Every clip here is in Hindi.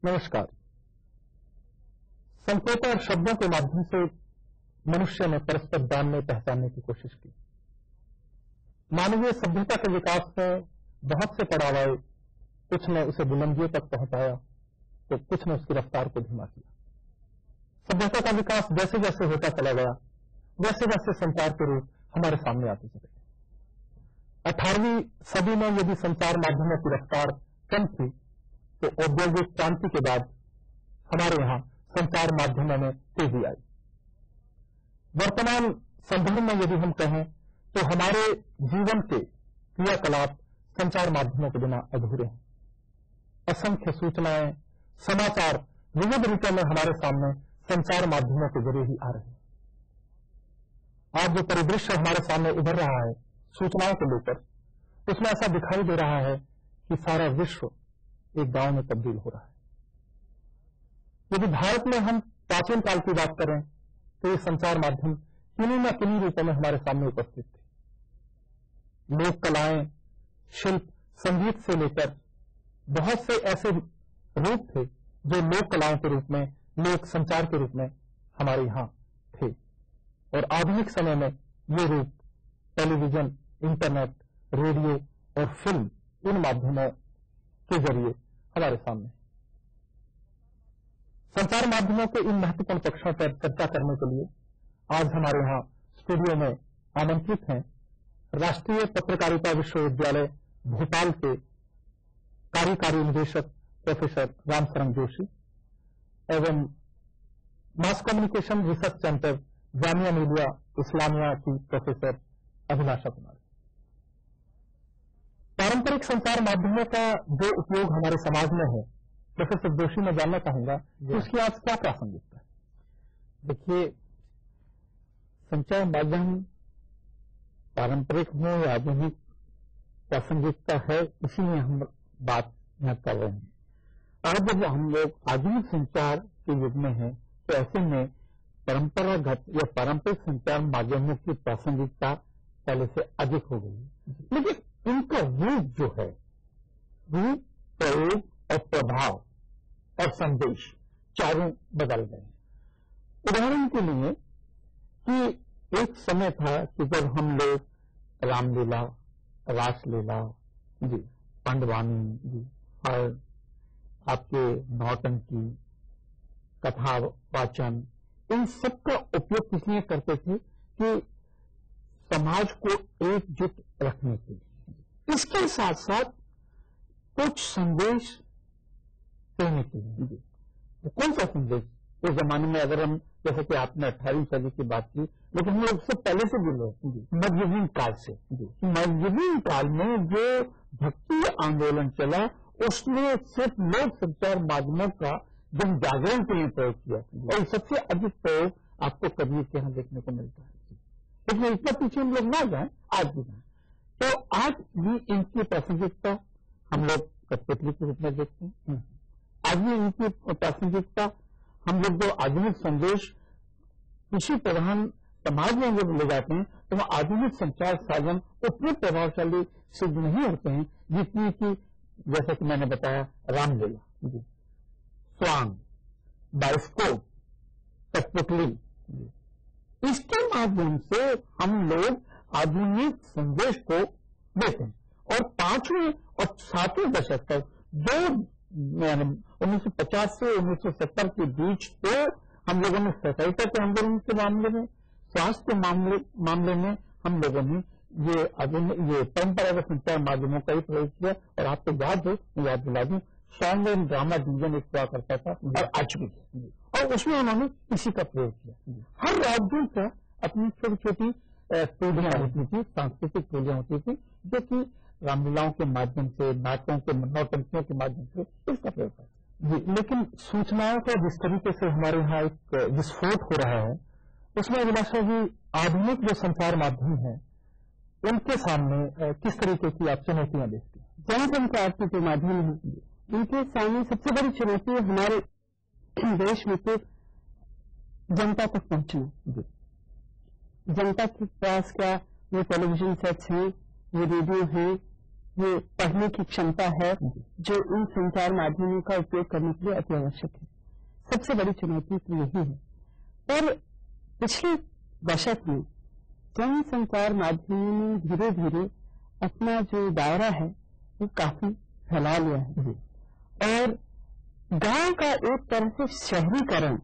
नमस्कार। संकेतों और शब्दों के माध्यम से मनुष्य ने परस्पर जानने पहचानने की कोशिश की। मानवीय सभ्यता के विकास में बहुत से पड़ाव आए, कुछ ने उसे बुलंदियों तक पहुंचाया तो कुछ ने उसकी रफ्तार को धीमा किया। सभ्यता का विकास जैसे जैसे होता चला गया वैसे वैसे संचार के रूप हमारे सामने आते चले गए। 18वीं सदी में यदि संचार माध्यमों की रफ्तार कम थी तो औद्योगिक क्रांति के बाद हमारे यहां संचार माध्यमों में तेजी आई। वर्तमान संदर्भ में यदि हम कहें तो हमारे जीवन के क्रियाकलाप संचार माध्यमों के बिना अधूरे हैं। असंख्य सूचनाएं, समाचार विविध रूपों में हमारे सामने संचार माध्यमों के जरिए ही आ रहे हैं। आज जो परिदृश्य हमारे सामने उभर रहा है सूचनाओं को लेकर, उसमें ऐसा दिखाई दे रहा है कि सारा विश्व एक गांव में तब्दील हो रहा है। यदि भारत में हम प्राचीन काल की बात करें तो ये संचार माध्यम किन्हीं न किन्हीं रूपों में हमारे सामने उपस्थित थे। लोक कलाएं, शिल्प, संगीत से लेकर बहुत से ऐसे रूप थे जो लोक कलाओं के रूप में, लोक संचार के रूप में हमारे यहां थे। और आधुनिक समय में ये रूप टेलीविजन, इंटरनेट, रेडियो और फिल्म, इन माध्यमों के जरिए हमारे सामने। संचार माध्यमों के इन महत्वपूर्ण पक्षों पर चर्चा करने के लिए आज हमारे यहां स्टूडियो में आमंत्रित हैं राष्ट्रीय पत्रकारिता विश्वविद्यालय भोपाल के कार्यकारी निदेशक प्रोफेसर रामशरण जोशी एवं mass communication research centre Jamia Millia Islamia की प्रोफेसर अभिलाषा कुमारी। पारंपरिक संचार माध्यमों का जो उपयोग हमारे समाज में है, प्रोफेसर जोशी, मैं जानना चाहूंगा कि उसकी आज क्या प्रासंगिकता है? देखिए, संचार माध्यम पारंपरिक हो या आधुनिक, प्रासंगिकता है, इसीलिए हम बात यहाँ कर रहे हैं। आज जब हम लोग आधुनिक संचार के युग में हैं तो ऐसे में परंपरागत या पारंपरिक संचार माध्यमों की प्रासंगिकता पहले से अधिक हो गई है, लेकिन इनका रूप जो है, रूप, प्रयोग और प्रभाव और संदेश चारों बदल गए हैं। उदाहरण के लिए कि एक समय था कि जब हम लोग रामलीला, रासलीला, जी, पांडवानी, जी, और आपके नौटंकी, कथा वाचन, इन सब का उपयोग इसलिए करते थे कि समाज को एकजुट रखने के लिए। इसके साथ साथ कुछ संदेश देने के लिए। तो कौन सा संदेश? उस जमाने में अगर हम, जैसे कि आपने 18वीं सदी की बात की, लेकिन हम लोग उससे पहले से भी लोग मध्ययुगीन काल से, मध्ययुगीन काल में जो भक्ति आंदोलन चला उसने सिर्फ लोक संचार माध्यमों का जन जागरण के लिए प्रयोग किया और सबसे अधिक प्रयोग आपको कबीर के यहाँ देखने को मिलता है। लेकिन इतना पीछे हम लोग ना जाए, आज भी जाए तो आज भी इनकी प्रासंगिकता हम लोग कठपुतली के रूप में देखते हैं। आज भी इनकी प्रासंगिकता हम लोग जो आधुनिक संदेश कृषि प्रधान समाज में जब ले जाते हैं तो वह आधुनिक संचार साधन उतने प्रभावशाली सिद्ध नहीं होते हैं जितनी कि, जैसा कि मैंने बताया, रामलीला, स्वांग, बायोस्कोप, कठपुतली, इसके माध्यम से हम लोग आधुनिक संदेश को देते हैं। और 5वें और 7वें दशक तक, जो 1950 से 1970 के बीच, तो हम लोगों ने सोसाइटी के आंदोलन के मामले में, स्वास्थ्य मामले में हम लोगों ने ये परंपरागत संचार माध्यमों का ही प्रयोग किया। और आपको याद हो, मैं याद दिला दूं, सॉन्ग एंड ड्रामा डिवीजन एक हुआ करता था और आज भी, और उसमें उन्होंने इसी का प्रयोग किया। हर राज्यों का अपनी छोटी छोटी टोलियां होती थी, सांस्कृतिक टोलियां होती थी, जो कि रामलीलाओं के माध्यम से, नाटकों के, नौटंकियों के माध्यम से इसका प्रयोग करते जी। लेकिन सूचनाओं का जिस तरीके से हमारे यहाँ एक विस्फोट हो रहा है, उसमें अभिलाषा जी आधुनिक जो संचार माध्यम है उनके सामने किस तरीके की आप चुनौतियां देखती हैं? जनसंचार के जो माध्यम है उनके सामने सबसे बड़ी चुनौती है हमारे देश में तो जनता तक पहुंचना। जनता के पास क्या ये टेलीविजन सेट्स हैं, ये रेडियो हैं, ये पढ़ने की क्षमता है जो इन संचार माध्यमों का उपयोग करने के लिए अति आवश्यक है। सबसे बड़ी चुनौती तो यही है। पर पिछले दशक में जन संचार माध्यमों ने धीरे धीरे अपना जो दायरा है वो काफी फैला लिया है और गांव का एक तरह से शहरीकरण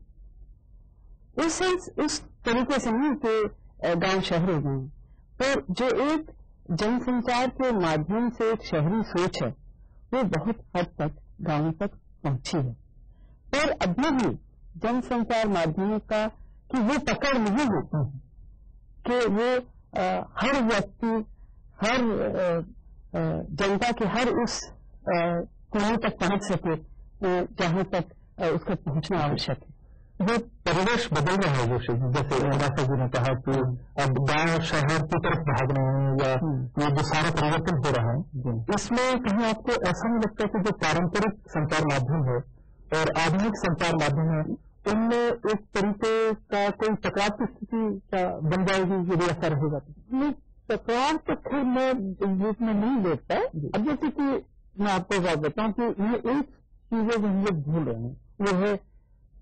उस तरीके से नहीं कि गांव शहर हो गए, तो जो एक जनसंचार के माध्यम से एक शहरी सोच है वो बहुत हद तक गांवों तक पहुंची है। पर अभी भी जनसंचार माध्यमों का कि वो पकड़ नहीं होती कि वो हर व्यक्ति, हर जनता के हर उस कोने तक पहुंच सके जहां तक उसका पहुंचना आवश्यक है। वो परिवेश बदल रहा है जैसे अभिलाषा जी ने कहा कि अब गांव शहर की तरफ भाग रहे हैं या ये जो सारा परिवर्तन हो रहा है, इसमें कहीं आपको ऐसा नहीं लगता कि जो पारंपरिक संचार माध्यम है और आधुनिक संचार माध्यम है उनमें एक तरीके का कोई टकराव की स्थिति बन जाएगी यदि ऐसा रहेगा? नहीं, टकराव तो खैर मैं रूप में नहीं देखता। अब जैसे कि मैं आपको बात बताऊं कि ये एक चीजें जो हम लोग भूल रहे हैं वो है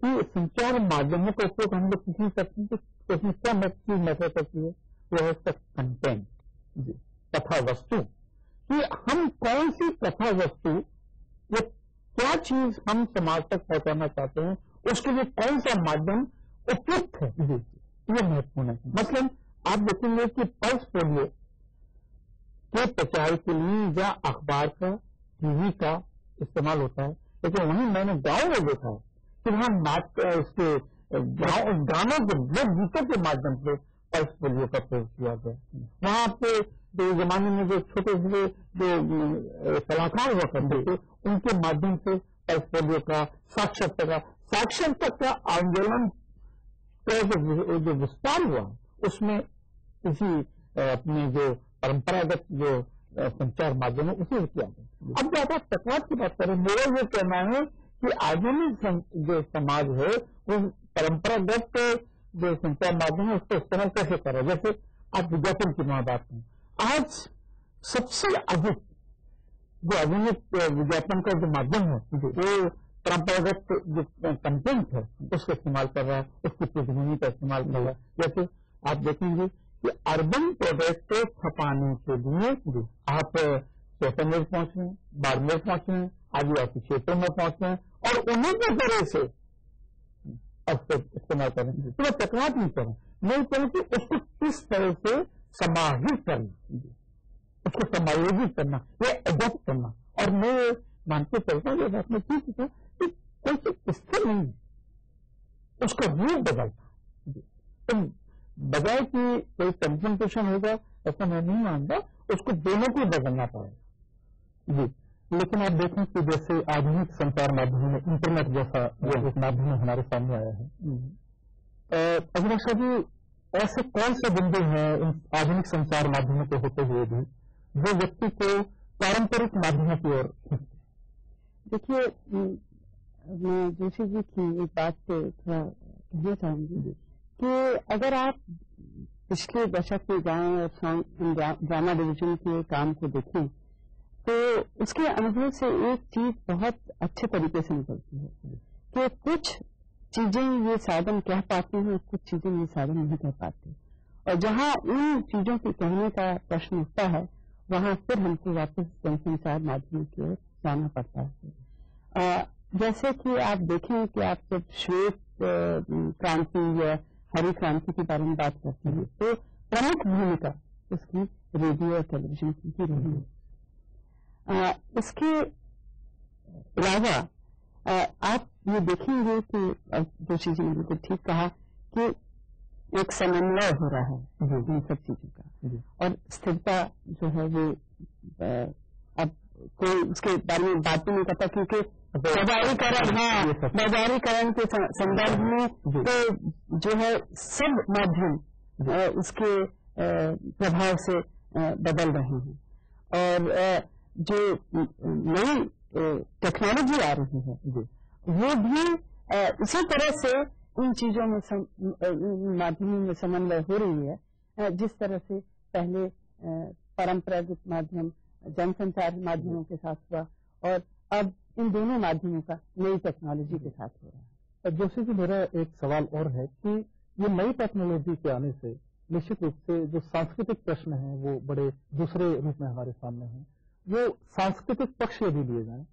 कि संचार माध्यमों का उपयोग हम लोग किसी सकते हैं कि उसमें क्या चीज मैटर करती है, वो है उसका कंटेंट, कथा वस्तु, कि हम कौन सी कथा वस्तु या क्या चीज हम समाज तक पहुंचाना चाहते हैं, उसके लिए कौन सा माध्यम उपयुक्त है, ये महत्वपूर्ण है। मतलब आप देखेंगे कि पल्स पोलियो के प्रचार के लिए या अखबार का, टीवी का इस्तेमाल होता है, लेकिन वहीं मैंने गांव में देखा है कि वहां उसके गानों के लोकगीतों के माध्यम से पल्स पोलियो का प्रयोग किया गया। वहां पे जो जमाने में जो छोटे छोटे जो कलाकार हुआ करते थे उनके माध्यम से पल्स पोलियो का, साक्षरता का आंदोलन का जो विस्तार हुआ उसमें इसी अपने जो परंपरागत जो संचार माध्यम है उसे किया गया। अब जब आप टकराव की बात करें, मेरा ये कहना है कि आधुनिक जो समाज है वो परंपरागत जो संचार माध्यम है उसको इस्तेमाल कैसे करे। जैसे आप विज्ञापन की बात करें, आज सबसे अधिक जो आधुनिक विज्ञापन का जो माध्यम है वो परंपरागत जो कंटेंट है उसका इस्तेमाल कर रहा है, उसकी पृष्ठभूमि का इस्तेमाल कर रहा है। जैसे आप देखेंगे कि अर्बन प्रोडक्ट को छपाने के लिए आप चैतन्य पहुंच रहे हैं, बाड़मेर पहुंच रहे हैं, आदिवासी क्षेत्रों में पहुंच रहे हैं और उन्हीं के तरह से इस्तेमाल करें। तो वो टकराव नहीं करें, नहीं करें कि उसको किस तरह से समाहित करना, उसको समायोजित करना या एडॉप्ट करना। और मैं मानते चलता हूँ बात में ठीक है कि कोई स्थिर नहीं है, उसका रूप बदलता। तो बजाय कि कोई कंसंट्रेशन होगा ऐसा मैं नहीं मानता, उसको दोनों को बदलना पड़ेगा जी। लेकिन आप देखें कि जैसे आधुनिक संचार माध्यम में इंटरनेट जैसा जो एक माध्यम हमारे सामने आया है, अभिलाषा जी ऐसे कौन से बिंदु हैं इन आधुनिक संचार माध्यमों के होते हुए भी जो व्यक्ति को पारंपरिक माध्यमों की ओर खींचते? देखिए, मैं जोशी जी की एक बात पे थोड़ा कहना चाहूंगी कि अगर आप पिछले दशक के गाँव और ड्रामा डिवीजन के काम को देखें तो उसके अनुभव से एक चीज बहुत अच्छे तरीके से निकलती है कि कुछ चीजें ये साधन कह पाते हैं, कुछ चीजें ये साधन नहीं कह पाते, और जहां उन चीजों के कहने का प्रश्न उठता है वहां फिर हमको वापस जनसंचार माध्यम की ओर जाना पड़ता है। जैसे कि आप देखें कि आप जब श्वेत क्रांति या हरी क्रांति के बारे में बात करते हैं तो प्रमुख भूमिका उसकी रेडियो और टेलीविजन की ही रही है। इसके अलावा आप ये देखेंगे कि जोशी जी ने बिल्कुल ठीक कहा कि एक समन्वय हो रहा है इन सब चीजों का और स्थिरता जो है वो अब कोई उसके बारे में बात भी नहीं करता क्योंकि बाजारीकरण के संदर्भ में तो जो है सब माध्यम उसके प्रभाव से बदल रहे हैं और जो नई टेक्नोलॉजी आ रही है वो भी इसी तरह से इन चीजों में माध्यमों में समन्वय हो रही है जिस तरह से पहले परंपरागत माध्यम जनसंचार माध्यमों के साथ हुआ और अब इन दोनों माध्यमों का नई टेक्नोलॉजी के साथ हो रहा है। जोशी जी मेरा एक सवाल और है कि ये नई टेक्नोलॉजी के आने से निश्चित रूप से जो सांस्कृतिक प्रश्न हैं वो बड़े दूसरे रूप में हमारे सामने हैं। वो सांस्कृतिक पक्ष यदि लिए जाए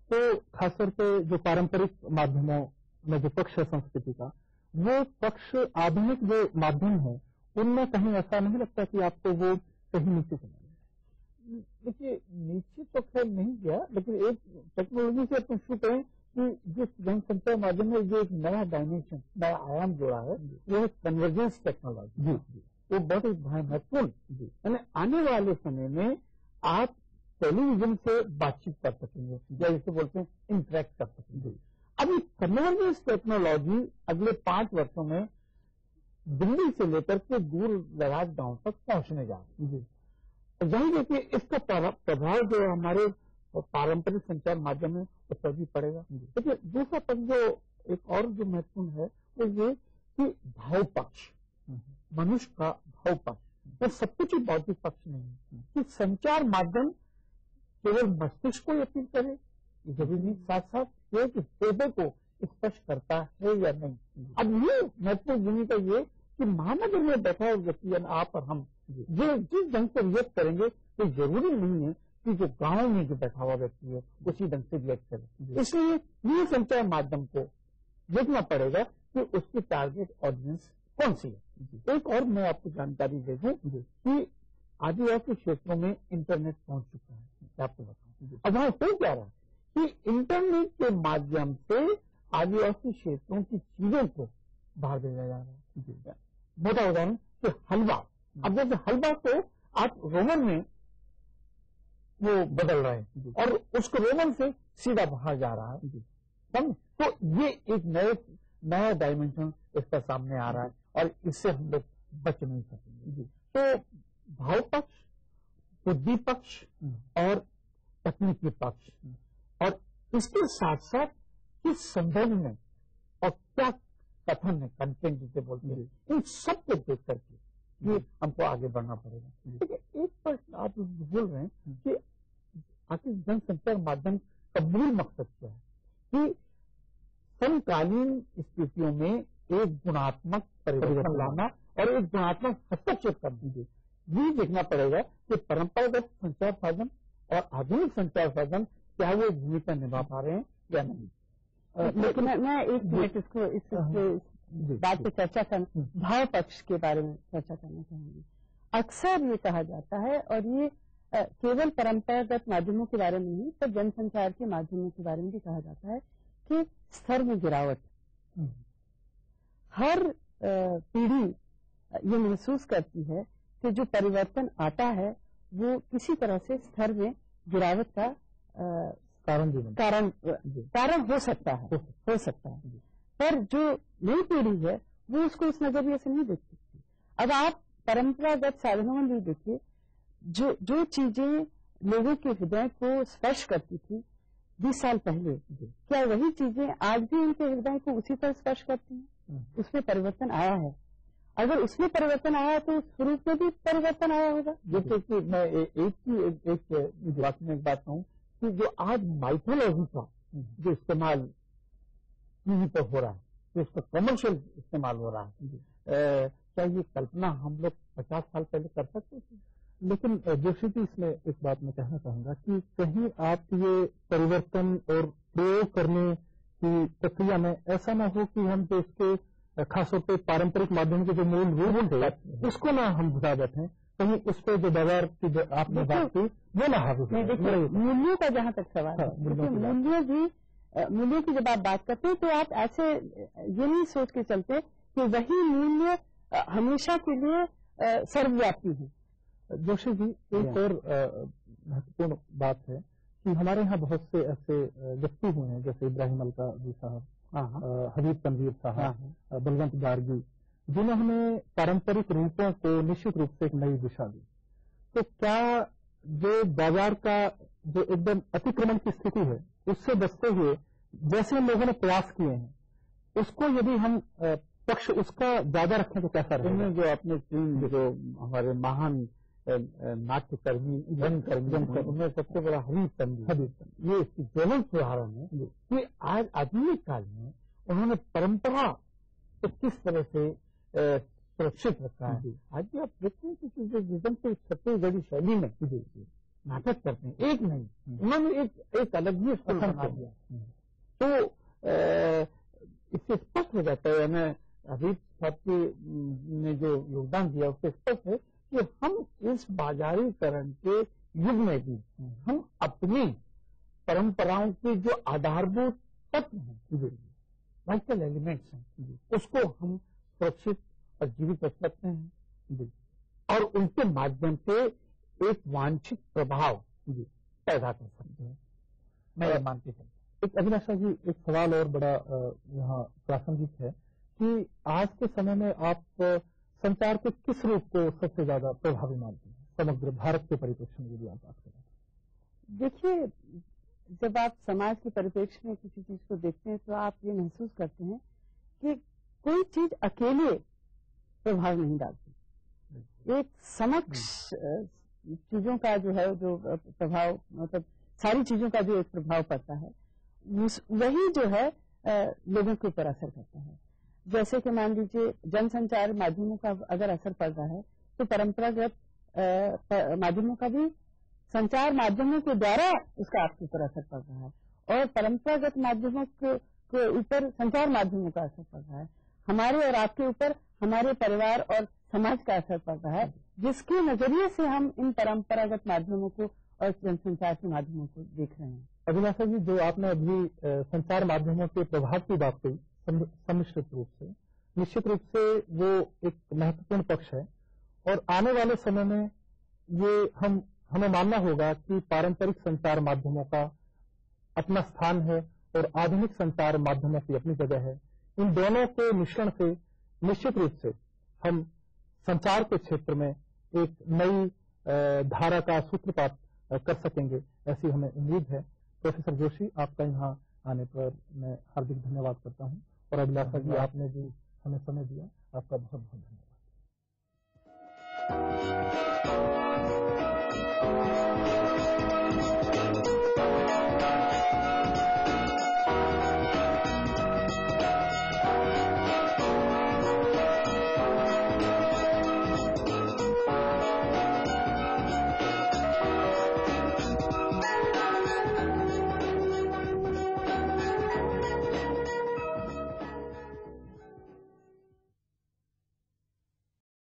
तो खासतौर पे जो पारंपरिक माध्यमों में जो पक्ष है संस्कृति का वो पक्ष आधुनिक जो माध्यम है उनमें कहीं ऐसा नहीं लगता कि आपको वो कहीं नीचे चला गया? देखिए नीचे तो खैर नहीं गया लेकिन एक टेक्नोलॉजी से अपन शुरू करें कि जिस जनसंचार माध्यम में जो एक नया डायमेंशन नया आयाम जोड़ा है वो है कन्वर्जेंस टेक्नोलॉजी। वो बहुत ही महत्वपूर्ण यानी आने वाले समय में आप टेलीविजन से बातचीत कर सकेंगे या जिसे बोलते हैं इंटरेक्ट कर सकेंगे। अब ये कन्वर्जेंस टेक्नोलॉजी अगले 5 वर्षों में दिल्ली से लेकर के दूर दराज गांव तक पहुंचने जा रही है। जाहिर है कि इसका प्रभाव जो है हमारे पारंपरिक संचार माध्यम में उस पर भी पड़ेगा। देखिए दूसरा पक्ष जो एक और जो महत्वपूर्ण है वो ये कि भाव पक्ष मनुष्य का भाव पक्ष वो सब कुछ ही बौद्धिक पक्ष नहीं है कि संचार माध्यम केवल मस्तिष्क को अपील करे जरूरी नहीं साथ साथ ये कि हृदय को स्पर्श करता है या नहीं। अब ये महत्वपूर्ण भूमिका ये कि महानगर में बैठा हुआ व्यक्ति यानी आप और हम जिस ढंग से रिएक्ट करेंगे तो जरूरी नहीं है कि जो गांव में जो बैठा हुआ व्यक्ति है उसी ढंग से रिएक्ट करे। इसलिए ये संचार माध्यम को देखना पड़ेगा कि उसकी टारगेट ऑडियंस कौन सी है। एक और मैं आपको जानकारी दे दूं कि आदिवासी क्षेत्रों में इंटरनेट पहुंच चुका है। आपको बताऊं अब वहां हो क्या रहा है कि इंटरनेट के माध्यम से आदिवासी क्षेत्रों की चीजों को बाहर भेजा जा रहा है। मोटा उदाहरण कि हलवा, अब जैसे हलवा को आप रोमन में वो बदल रहे हैं और उसको रोमन से सीधा बाहर जा रहा है समझ। तो ये एक नया डायमेंशन इसका सामने आ रहा है और इससे हम लोग बच नहीं सकेंगे। तो भाव पक्ष, बुद्धि पक्ष और तकनीकी पक्ष और इसके साथ साथ किस संदर्भ में और क्या कथन है कंटेंट जिसे बोलते हैं इन सब को देख करके ये हमको आगे बढ़ना पड़ेगा। देखिए एक प्रश्न आप भूल रहे हैं कि आखिर जनसंचार माध्यम का मूल मकसद क्या है कि समकालीन स्थितियों में एक गुणात्मक परिवर्तन लाना और एक गुणात्मक हस्तक्षेप कर दीजिए। ये देखना पड़ेगा कि परंपरागत संचार साधन और आधुनिक संचार साधन क्या वो भूमिका निभा पा रहे हैं या नहीं। लेकिन मैं एक मिनट इसको इस बात पे चर्चा करना भाव पक्ष के बारे में चर्चा करना चाहूंगी। अक्सर ये कहा जाता है और ये केवल परंपरागत माध्यमों के बारे में नहीं पर जनसंचार के माध्यमों के बारे में भी कहा जाता है कि स्तर में गिरावट। हर पीढ़ी ये महसूस करती है कि जो परिवर्तन आता है वो किसी तरह से स्तर में गिरावट का कारण हो सकता है पर जो नई पीढ़ी है वो उसको उस नजरिए से नहीं देख सकती। अब आप परंपरागत साधनों में भी देखिए जो चीजें लोगों के हृदय को स्पर्श करती थी 20 साल पहले, क्या वही चीजें आज भी उनके हृदय को उसी तरह स्पर्श करती हैं? उसमें परिवर्तन आया है। अगर उसमें परिवर्तन आया तो उस स्वरूप में भी परिवर्तन आया होगा। जैसे कि मैं एक बात कहूँ कि जो आज माइथोलॉजी का जो इस्तेमाल टीवी पर हो रहा है तो उसका कमर्शियल इस्तेमाल हो रहा है, क्या ये कल्पना हम लोग 50 साल पहले कर सकते थे? लेकिन जोशी जी इसमें एक बात मैं कहना चाहूंगा कि कहीं आप ये परिवर्तन और प्रयोग करने की प्रक्रिया में ऐसा ना हो कि हम जो इसके खासतौर पे पारंपरिक माध्यम के जो मूल रूप थे उसको ना हम भुला बैठे, कहीं उस पर जो बाजार की जो आपने बात की वो ना हावी हो। देखिए मूल्यों का जहां तक सवाल है, मूल्यों की जब आप बात करते हैं तो आप ऐसे ये नहीं सोच के चलते कि वही मूल्य हमेशा के लिए सर्वव्यापी है। जोशी जी, एक और महत्वपूर्ण बात है कि हमारे यहाँ बहुत से ऐसे व्यक्ति हुए हैं जैसे इब्राहिम अलका जी साहब, हबीब तनवीर साहब, बलवंत गार्गी, जिन्होंने पारंपरिक रूपों को निश्चित रूप से एक नई दिशा दी। तो क्या जो बाजार का जो एकदम अतिक्रमण की स्थिति है उससे बचते हुए जैसे लोगों ने प्रयास किए हैं उसको यदि हम पक्ष उसका ज्यादा रखें तो कैसा रहेगा? जो अपने तीन जो हमारे महान नाट्यकर्मी जनकर्मी उनमें सबसे बड़ा हबीब तनवीर, ये इसकी ज्वलंत उदाहरण है कि आज आधुनिक काल में उन्होंने परंपरा को किस तरह से सुरक्षित रखा है। आज भी आप देखते हैं कि जो के छत्तीसगढ़ी शैली में नाटक करते हैं, एक नहीं, उन्होंने एक अलग ही स्कूल बना दिया। तो इससे स्पष्ट हो जाता है, हमें हबीब साहब ने जो योगदान दिया उससे स्पष्ट है कि हम इस बाजारीकरण के युग में भी हम अपनी परंपराओं के जो आधारभूत तत्व हैं, वाइटल एलिमेंट्स हैं, उसको हम सुरक्षित और जीवित रख सकते हैं और उनके माध्यम से एक वांछित प्रभाव पैदा कर सकते हैं। मैं ये मानती हूँ। एक अभिलाषा जी, एक सवाल और बड़ा यहाँ प्रासंगिक है कि आज के समय में आप संचार के किस रूप को सबसे ज्यादा प्रभावी मानते हैं समग्र भारत के परिप्रेक्ष्य में यदि आप बात करें? देखिए, जब आप समाज के परिप्रेक्ष्य में किसी चीज को देखते हैं तो आप ये महसूस करते हैं कि कोई चीज अकेले प्रभाव नहीं डालती। एक समक्ष चीजों का जो है जो प्रभाव, मतलब सारी चीजों का जो एक प्रभाव पड़ता है वही जो है लोगों के ऊपर असर करता है। जैसे कि मान लीजिए जनसंचार माध्यमों का अगर असर पड़ रहा है तो परंपरागत माध्यमों का भी संचार माध्यमों के द्वारा उसका आपके ऊपर असर पड़ रहा है और परंपरागत माध्यमों के ऊपर संचार माध्यमों का असर पड़ रहा है। हमारे और आपके ऊपर हमारे परिवार और समाज का असर पड़ रहा है, जिसके नजरिए से हम इन परंपरागत माध्यमों को और जनसंचार के माध्यमों को देख रहे हैं। अभिलाषा जी, जो आपने अभी संचार माध्यमों के प्रभाव की बात कही सम्मिश्रित रूप से, निश्चित रूप से वो एक महत्वपूर्ण पक्ष है और आने वाले समय में ये हमें मानना होगा कि पारंपरिक संचार माध्यमों का अपना स्थान है और आधुनिक संचार माध्यमों की अपनी जगह है। इन दोनों के मिश्रण से निश्चित रूप से हम संचार के क्षेत्र में एक नई धारा का सूत्रपात कर सकेंगे, ऐसी हमें उम्मीद है। प्रोफेसर जोशी, आपका यहाँ आने पर मैं हार्दिक धन्यवाद करता हूँ और अभिलाषा जी, आपने भी हमें समय दिया, आपका बहुत बहुत धन्यवाद।